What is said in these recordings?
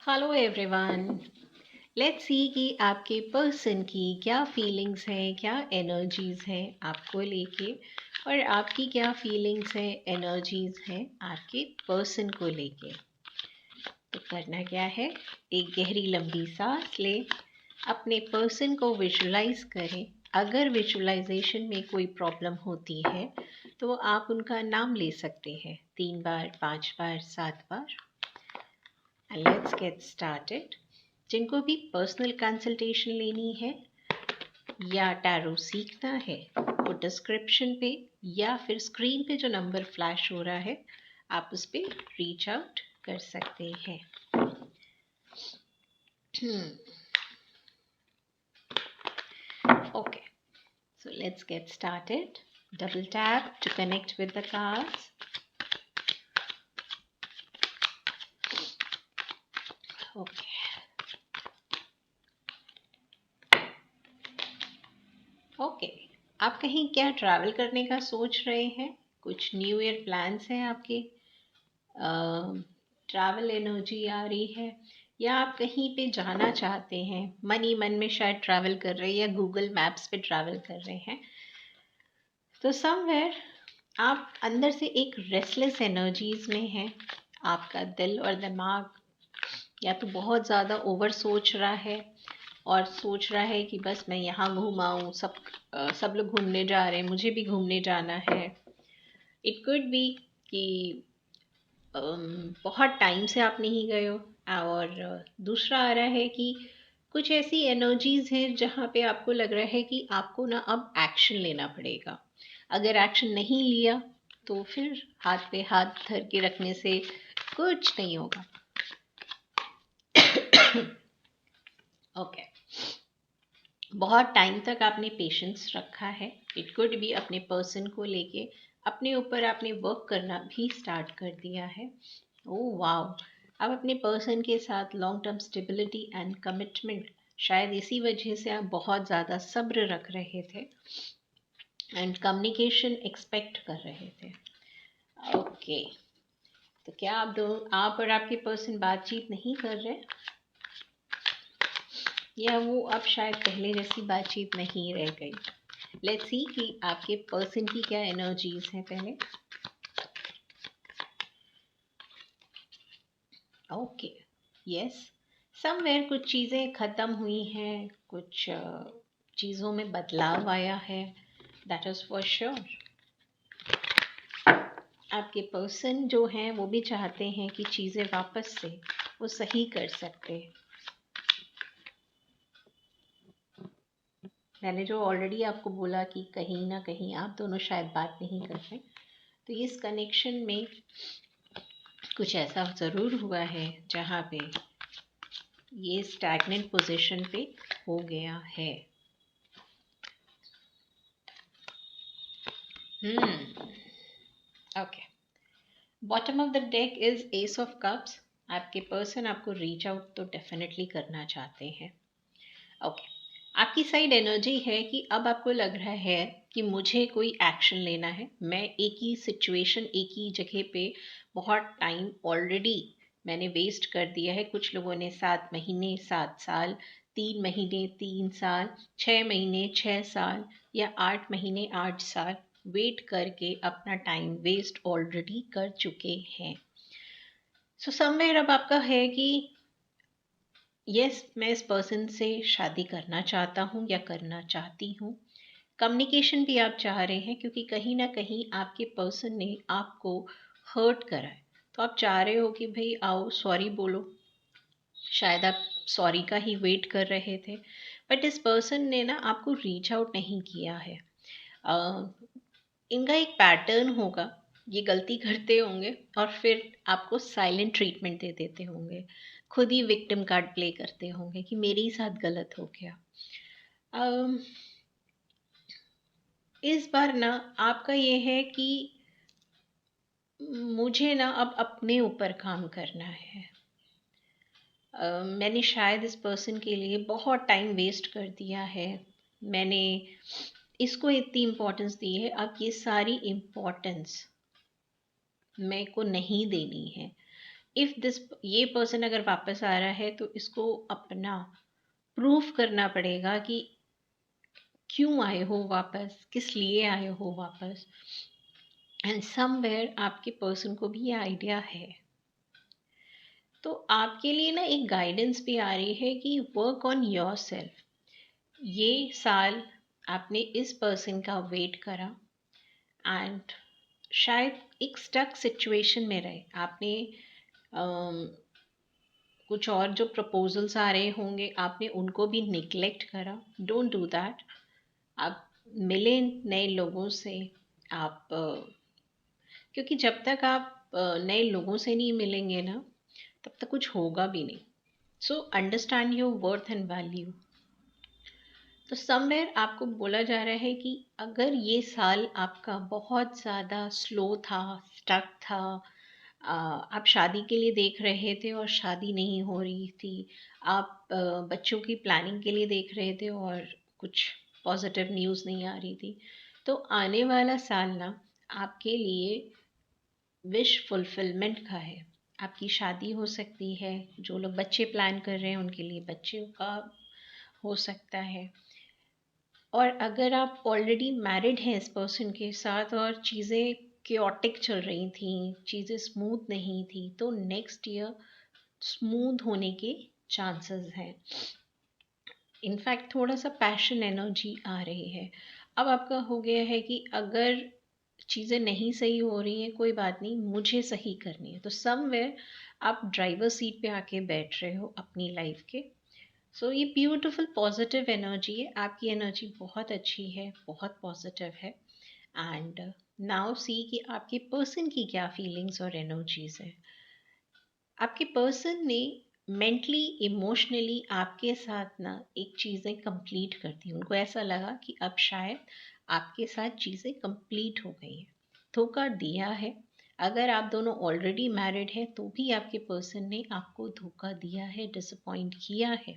Hello everyone. Let's see कि आपके person की क्या फीलिंग्स हैं, क्या एनर्जीज हैं आपको लेके, और आपकी क्या फीलिंग्स हैं, एनर्जीज हैं आपके पर्सन को लेके। तो करना क्या है, एक गहरी लंबी सांस ले, अपने पर्सन को विजुलाइज करें। अगर विजुलाइजेशन में कोई प्रॉब्लम होती है तो आप उनका नाम ले सकते हैं 3 बार, 5 बार, 7 बार। And let's get started. जिनको भी पर्सनल कंसल्टेशन लेनी है या टैरो सीखना है, वो डिस्क्रिप्शन पे या फिर स्क्रीन पे जो नंबर फ्लैश हो रहा है आप उस पर रीच आउट कर सकते हैं। Okay, so let's get started. Double tap to connect with the cards. Okay. Okay, आप कहीं क्या ट्रैवल करने का सोच रहे हैं? कुछ न्यू ईयर प्लान्स हैं आपके? ट्रैवल एनर्जी आ रही है, या आप कहीं पे जाना चाहते हैं, मन ही मन में शायद ट्रैवल कर रहे हैं या गूगल मैप्स पे ट्रैवल कर रहे हैं। तो समवेयर आप अंदर से एक रेस्टलेस एनर्जीज में हैं। आपका दिल और दिमाग या तो बहुत ज़्यादा ओवर सोच रहा है और सोच रहा है कि बस मैं यहाँ घूम आऊँ, सब लोग घूमने जा रहे हैं, मुझे भी घूमने जाना है। इट कुड बी कि बहुत टाइम से आप नहीं गए हो, और दूसरा आ रहा है कि कुछ ऐसी एनर्जीज हैं जहाँ पे आपको लग रहा है कि आपको ना अब एक्शन लेना पड़ेगा। अगर एक्शन नहीं लिया तो फिर हाथ पे हाथ धर के रखने से कुछ नहीं होगा। ओके, बहुत टाइम तक आपने पेशेंस रखा है। इट कुड बी अपने पर्सन को लेके अपने ऊपर आपने वर्क करना भी स्टार्ट कर दिया है। ओह वाओ, अब अपने पर्सन के साथ long term stability and commitment, शायद इसी वजह से आप बहुत ज़्यादा सब्र रख रहे थे एंड कम्युनिकेशन एक्सपेक्ट कर रहे थे। ओके, तो क्या आप और आपके पर्सन बातचीत नहीं कर रहे, या वो अब शायद पहले जैसी बातचीत नहीं रह गई? लेट्स सी कि आपके पर्सन की क्या एनर्जीज हैं पहले। ओके, यस, समवेयर कुछ चीज़ें ख़त्म हुई हैं, कुछ चीज़ों में बदलाव आया है, दैट इज़ फॉर श्योर। आपके पर्सन जो हैं वो भी चाहते हैं कि चीज़ें वापस से वो सही कर सकते हैं। मैंने जो ऑलरेडी आपको बोला कि कहीं ना कहीं आप दोनों शायद बात नहीं कर रहे, तो इस कनेक्शन में कुछ ऐसा ज़रूर हुआ है जहाँ पे ये स्टैग्नेंट पोजीशन पे हो गया है। Okay, bottom of the deck is S of cups. आपके पर्सन आपको रीच आउट तो डेफिनेटली करना चाहते हैं। ओके, आपकी साइड एनर्जी है कि अब आपको लग रहा है कि मुझे कोई एक्शन लेना है। मैं एक ही सिचुएशन, एक ही जगह पे बहुत टाइम ऑलरेडी मैंने वेस्ट कर दिया है। कुछ लोगों ने 7 महीने, 7 साल, 3 महीने, 3 साल, 6 महीने, 6 साल, या 8 महीने, 8 साल वेट करके अपना टाइम वेस्ट ऑलरेडी कर चुके हैं। सो समवेयर अब आपका है कि यस, मैं इस पर्सन से शादी करना चाहता हूँ या करना चाहती हूँ। कम्युनिकेशन भी आप चाह रहे हैं क्योंकि कहीं ना कहीं आपके पर्सन ने आपको हर्ट करा है, तो आप चाह रहे हो कि भाई आओ सॉरी बोलो। शायद आप सॉरी का ही वेट कर रहे थे, बट इस पर्सन ने ना आपको रीच आउट नहीं किया है। इनका एक पैटर्न होगा, ये गलती करते होंगे और फिर आपको साइलेंट ट्रीटमेंट दे देते होंगे, खुद ही विक्टिम कार्ड प्ले करते होंगे कि मेरे ही साथ गलत हो गया। इस बार ना आपका ये है कि मुझे ना अब अपने ऊपर काम करना है। मैंने शायद इस पर्सन के लिए बहुत टाइम वेस्ट कर दिया है। मैंने इसको इतनी इम्पोर्टेंस दी है, अब ये सारी इम्पोर्टेंस मेरे को नहीं देनी है। इफ दिस ये पर्सन अगर वापस आ रहा है तो इसको अपना प्रूफ करना पड़ेगा कि क्यों आए हो वापस, किस लिए आए हो वापस। एंड समवेयर आपके पर्सन को भी ये आइडिया है। तो आपके लिए ना एक गाइडेंस भी आ रही है कि वर्क ऑन योर सेल्फ। ये साल आपने इस पर्सन का वेट करा एंड शायद एक स्टक सिचुएशन में रहे आपने। अम, कुछ और जो प्रपोजल्स आ रहे होंगे आपने उनको भी निग्लेक्ट करा। Don't do that. आप मिले नए लोगों से। आप क्योंकि जब तक आप नए लोगों से नहीं मिलेंगे ना, तब तक कुछ होगा भी नहीं। So understand your worth and value. तो समवेयर आपको बोला जा रहा है कि अगर ये साल आपका बहुत ज़्यादा स्लो था, स्टक था, आप शादी के लिए देख रहे थे और शादी नहीं हो रही थी, आप बच्चों की प्लानिंग के लिए देख रहे थे और कुछ पॉजिटिव न्यूज़ नहीं आ रही थी, तो आने वाला साल ना आपके लिए विश फुलफिलमेंट का है। आपकी शादी हो सकती है, जो लोग बच्चे प्लान कर रहे हैं उनके लिए बच्चों का हो सकता है। और अगर आप ऑलरेडी मैरिड हैं इस पर्सन के साथ और चीज़ें क्योटिक चल रही थी, चीज़ें स्मूथ नहीं थी, तो नेक्स्ट ईयर स्मूथ होने के चांसेस हैं। इनफैक्ट थोड़ा सा पैशन एनर्जी आ रही है। अब आपका हो गया है कि अगर चीज़ें नहीं सही हो रही हैं, कोई बात नहीं, मुझे सही करनी है। तो समवेयर आप ड्राइवर सीट पे आके बैठ रहे हो अपनी लाइफ के। सो ये ब्यूटीफुल पॉजिटिव एनर्जी है। आपकी एनर्जी बहुत अच्छी है, बहुत पॉजिटिव है। एंड नाउ सी कि आपके पर्सन की क्या फीलिंग्स और एनर्जीज है। आपके पर्सन ने मेंटली इमोशनली आपके साथ ना एक चीज़ें कंप्लीट कर दी। उनको ऐसा लगा कि अब शायद आपके साथ चीज़ें कंप्लीट हो गई हैं। धोखा दिया है। अगर आप दोनों ऑलरेडी मैरिड हैं तो भी आपके पर्सन ने आपको धोखा दिया है, डिसअपॉइंट किया है।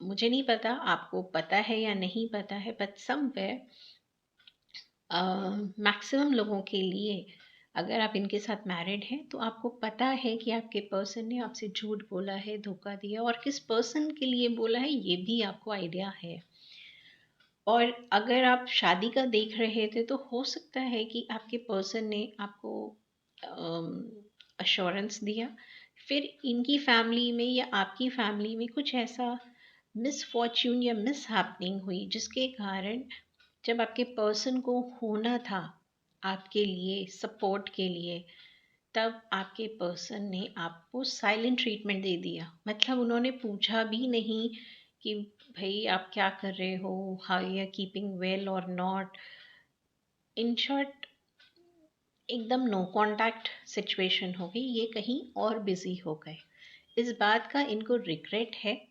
मुझे नहीं पता आपको पता है या नहीं पता है, बट समवेयर मैक्सिमम लोगों के लिए अगर आप इनके साथ मैरिड हैं तो आपको पता है कि आपके पर्सन ने आपसे झूठ बोला है, धोखा दिया, और किस पर्सन के लिए बोला है ये भी आपको आइडिया है। और अगर आप शादी का देख रहे थे तो हो सकता है कि आपके पर्सन ने आपको अश्योरेंस दिया, फिर इनकी फैमिली में या आपकी फैमिली में कुछ ऐसा मिसफॉर्च्यून या मिस हैपनिंग हुई जिसके कारण जब आपके पर्सन को होना था आपके लिए सपोर्ट के लिए, तब आपके पर्सन ने आपको साइलेंट ट्रीटमेंट दे दिया। मतलब उन्होंने पूछा भी नहीं कि भाई आप क्या कर रहे हो, how you are keeping well और नॉट। इन शॉर्ट एकदम नो कांटेक्ट सिचुएशन हो गई, ये कहीं और बिजी हो गए। इस बात का इनको रिग्रेट है,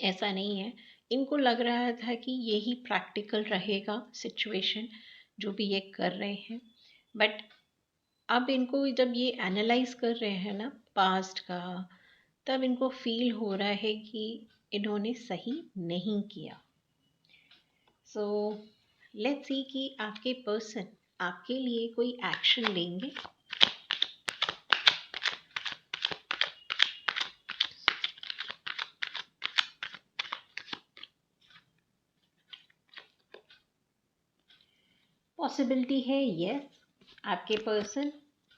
ऐसा नहीं है। इनको लग रहा था कि यही प्रैक्टिकल रहेगा सिचुएशन जो भी ये कर रहे हैं। बट अब इनको जब ये एनालाइज कर रहे हैं ना पास्ट का, तब इनको फील हो रहा है कि इन्होंने सही नहीं किया। सो लेट्स सी कि आपके पर्सन आपके लिए कोई एक्शन लेंगे। पॉसिबिलिटी है यस, आपके पर्सन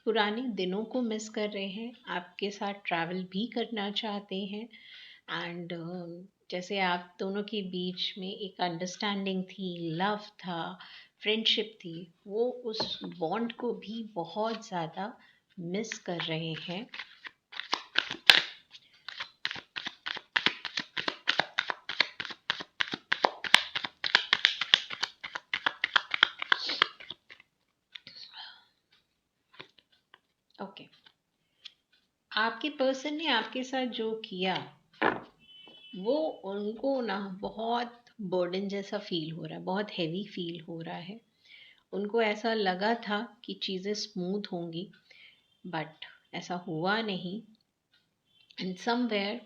पुराने दिनों को मिस कर रहे हैं, आपके साथ ट्रैवल भी करना चाहते हैं। एंड जैसे आप दोनों के बीच में एक अंडरस्टैंडिंग थी, लव था, फ्रेंडशिप थी, वो उस बॉन्ड को भी बहुत ज़्यादा मिस कर रहे हैं। ओके, आपके पर्सन ने आपके साथ जो किया वो उनको ना बहुत बर्डन जैसा फील हो रहा है, बहुत हैवी फील हो रहा है। उनको ऐसा लगा था कि चीज़ें स्मूथ होंगी, बट ऐसा हुआ नहीं। एंड समवेयर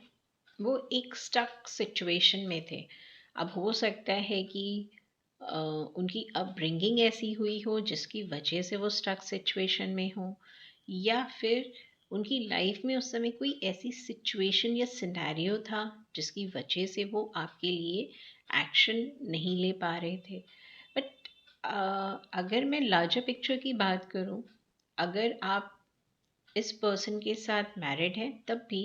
वो एक स्टक सिचुएशन में थे। अब हो सकता है कि उनकी अपब्रिंगिंग ऐसी हुई हो जिसकी वजह से वो स्टक सिचुएशन में हो, या फिर उनकी लाइफ में उस समय कोई ऐसी सिचुएशन या सिनेरियो था जिसकी वजह से वो आपके लिए एक्शन नहीं ले पा रहे थे। बट अगर मैं लार्जर पिक्चर की बात करूं, अगर आप इस पर्सन के साथ मैरिड हैं तब भी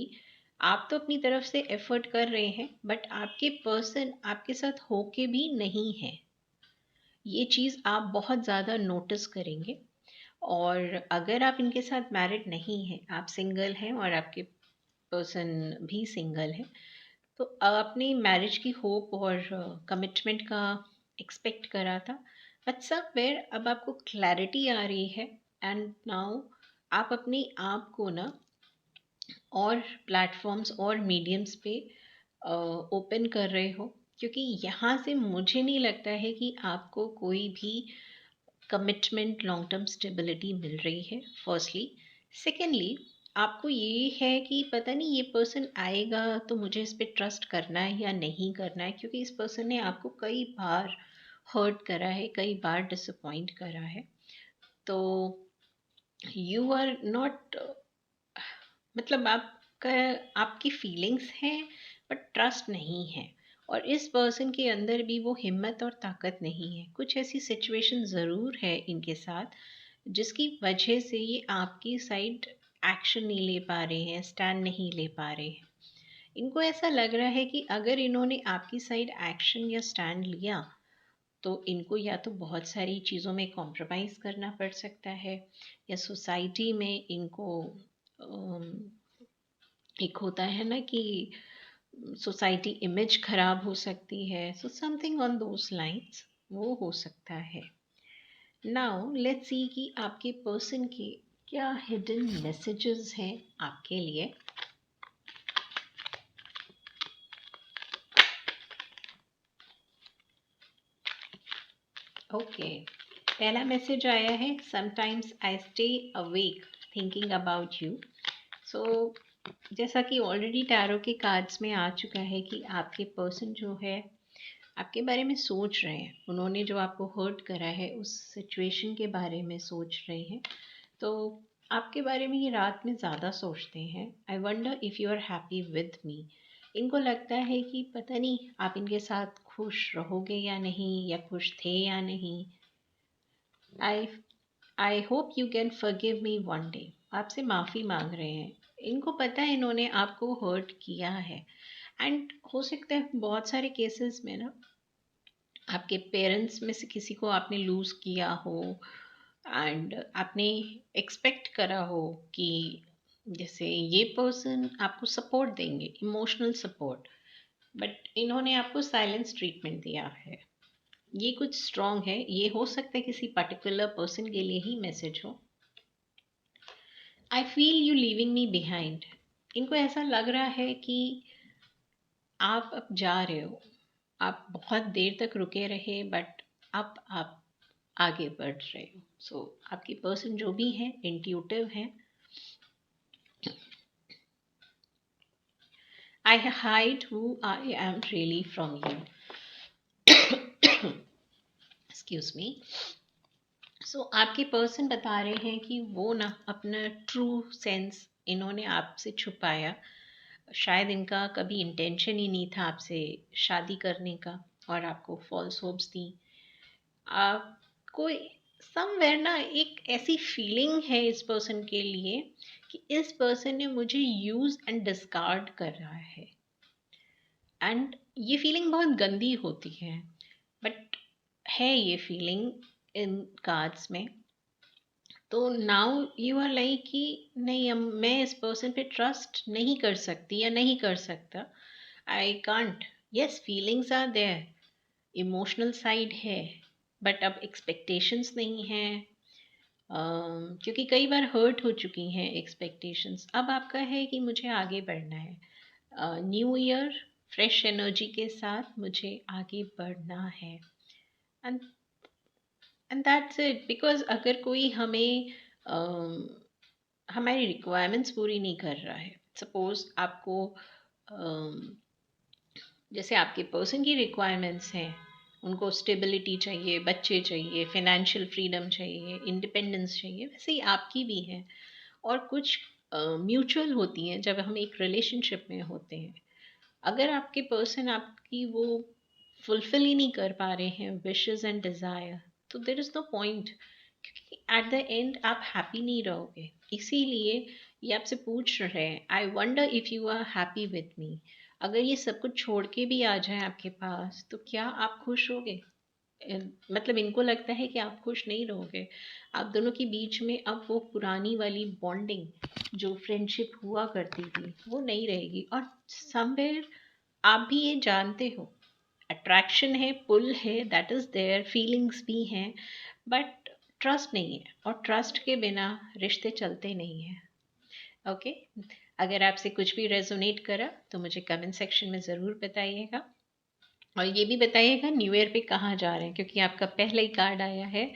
आप तो अपनी तरफ से एफर्ट कर रहे हैं, बट आपके पर्सन आपके साथ होके भी नहीं है। ये चीज़ आप बहुत ज़्यादा नोटिस करेंगे। और अगर आप इनके साथ मैरिड नहीं हैं, आप सिंगल हैं और आपके पर्सन भी सिंगल है, तो आपने मैरिज की होप और कमिटमेंट का एक्सपेक्ट करा था। बट समवेयर अब आपको क्लैरिटी आ रही है, एंड नाउ आप अपने आप को ना और प्लेटफॉर्म्स और मीडियम्स पे ओपन कर रहे हो, क्योंकि यहाँ से मुझे नहीं लगता है कि आपको कोई भी कमिटमेंट लॉन्ग टर्म स्टेबिलिटी मिल रही है, फर्स्टली। सेकेंडली, आपको ये है कि पता नहीं ये पर्सन आएगा तो मुझे इस पर ट्रस्ट करना है या नहीं करना है, क्योंकि इस पर्सन ने आपको कई बार हर्ट करा है, कई बार डिसअपॉइंट करा है। तो यू आर नॉट, मतलब आपका, आपकी फीलिंग्स हैं बट ट्रस्ट नहीं है। और इस पर्सन के अंदर भी वो हिम्मत और ताकत नहीं है। कुछ ऐसी सिचुएशन ज़रूर है इनके साथ जिसकी वजह से ये आपकी साइड एक्शन नहीं ले पा रहे हैं, स्टैंड नहीं ले पा रहे हैं। इनको ऐसा लग रहा है कि अगर इन्होंने आपकी साइड एक्शन या स्टैंड लिया तो इनको या तो बहुत सारी चीज़ों में कॉम्प्रोमाइज़ करना पड़ सकता है, या सोसाइटी में इनको एक होता है ना कि सोसाइटी इमेज खराब हो सकती है। So something on those lines वो हो सकता है। नाउ लेट्स सी कि आपके पर्सन के क्या हिडन मैसेजेस हैं आपके लिए। ओके, पहला मैसेज आया है, sometimes I stay awake thinking about you. So जैसा कि ऑलरेडी टैरो के कार्ड्स में आ चुका है कि आपके पर्सन जो है आपके बारे में सोच रहे हैं। उन्होंने जो आपको हर्ट करा है उस सिचुएशन के बारे में सोच रहे हैं। तो आपके बारे में ये रात में ज़्यादा सोचते हैं। I wonder if you are happy with me. इनको लगता है कि पता नहीं आप इनके साथ खुश रहोगे या नहीं, या खुश थे या नहीं। I I hope you can forgive me one day. आपसे माफ़ी मांग रहे हैं। इनको पता है इन्होंने आपको हर्ट किया है। एंड हो सकता है बहुत सारे केसेस में ना आपके पेरेंट्स में से किसी को आपने लूज़ किया हो, एंड आपने एक्सपेक्ट करा हो कि जैसे ये पर्सन आपको सपोर्ट देंगे, इमोशनल सपोर्ट, बट इन्होंने आपको साइलेंस ट्रीटमेंट दिया है। ये कुछ स्ट्रॉन्ग है। ये हो सकता है किसी पर्टिकुलर पर्सन के लिए ही मैसेज हो। I feel you leaving me behind. इनको ऐसा लग रहा है कि आप अब जा रहे हो। आप बहुत देर तक रुके रहे, बट अब आप आगे बढ़ रहे हो। सो आपकी पर्सन जो भी है इंट्यूटिव है। I hide who I am really from you. Excuse me. So आपके पर्सन बता रहे हैं कि वो ना अपना ट्रू सेंस इन्होंने आपसे छुपाया। शायद इनका कभी इंटेंशन ही नहीं था आपसे शादी करने का, और आपको फॉल्स होप्स दी। आपको समवेयर ना एक ऐसी फीलिंग है इस पर्सन के लिए कि इस पर्सन ने मुझे यूज एंड डिस्कार्ड कर रहा है। एंड ये फीलिंग बहुत गंदी होती है, बट है ये फीलिंग इन कार्ड्स में। तो नाउ यू आर लाइक कि नहीं, अब मैं इस पर्सन पे ट्रस्ट नहीं कर सकती या नहीं कर सकता। I can't. Yes, feelings are there, emotional side है, बट अब एक्सपेक्टेशंस नहीं है। क्योंकि कई बार हर्ट हो चुकी हैं एक्सपेक्टेशंस। अब आपका है कि मुझे आगे बढ़ना है। न्यू ईयर, फ्रेश एनर्जी के साथ मुझे आगे बढ़ना है। And and that's it. Because अगर कोई हमें हमारी रिक्वायरमेंट्स पूरी नहीं कर रहा है, सपोज आपको जैसे आपके पर्सन की रिक्वायरमेंट्स हैं, उनको स्टेबिलिटी चाहिए, बच्चे चाहिए, फिनेंशियल फ्रीडम चाहिए, इंडिपेंडेंस चाहिए, वैसे ही आपकी भी है। और कुछ म्यूचुअल होती हैं जब हम एक रिलेशनशिप में होते हैं। अगर आपके पर्सन आपकी वो फुलफिल ही नहीं कर पा रहे हैं विशेस एंड डिज़ायर, तो देर इज़ नो पॉइंट, क्योंकि एट द एंड आप हैप्पी नहीं रहोगे। इसीलिए ये आपसे पूछ रहे हैं, I wonder if you are happy with me. अगर ये सब कुछ छोड़ के भी आ जाए आपके पास, तो क्या आप खुश होगे? मतलब इनको लगता है कि आप खुश नहीं रहोगे। आप दोनों के बीच में अब वो पुरानी वाली बॉन्डिंग जो फ्रेंडशिप हुआ करती थी वो नहीं रहेगी। और समवेयर आप भी ये जानते हो, अट्रैक्शन है, पुल है, दैट इज़ देयर, फीलिंग्स भी हैं, बट ट्रस्ट नहीं है, और ट्रस्ट के बिना रिश्ते चलते नहीं हैं। ओके, अगर आपसे कुछ भी रेजोनेट करा तो मुझे कमेंट सेक्शन में ज़रूर बताइएगा, और ये भी बताइएगा न्यू ईयर पे कहाँ जा रहे हैं, क्योंकि आपका पहला ही कार्ड आया है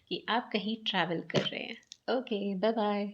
कि आप कहीं ट्रैवल कर रहे हैं। Okay, bye bye.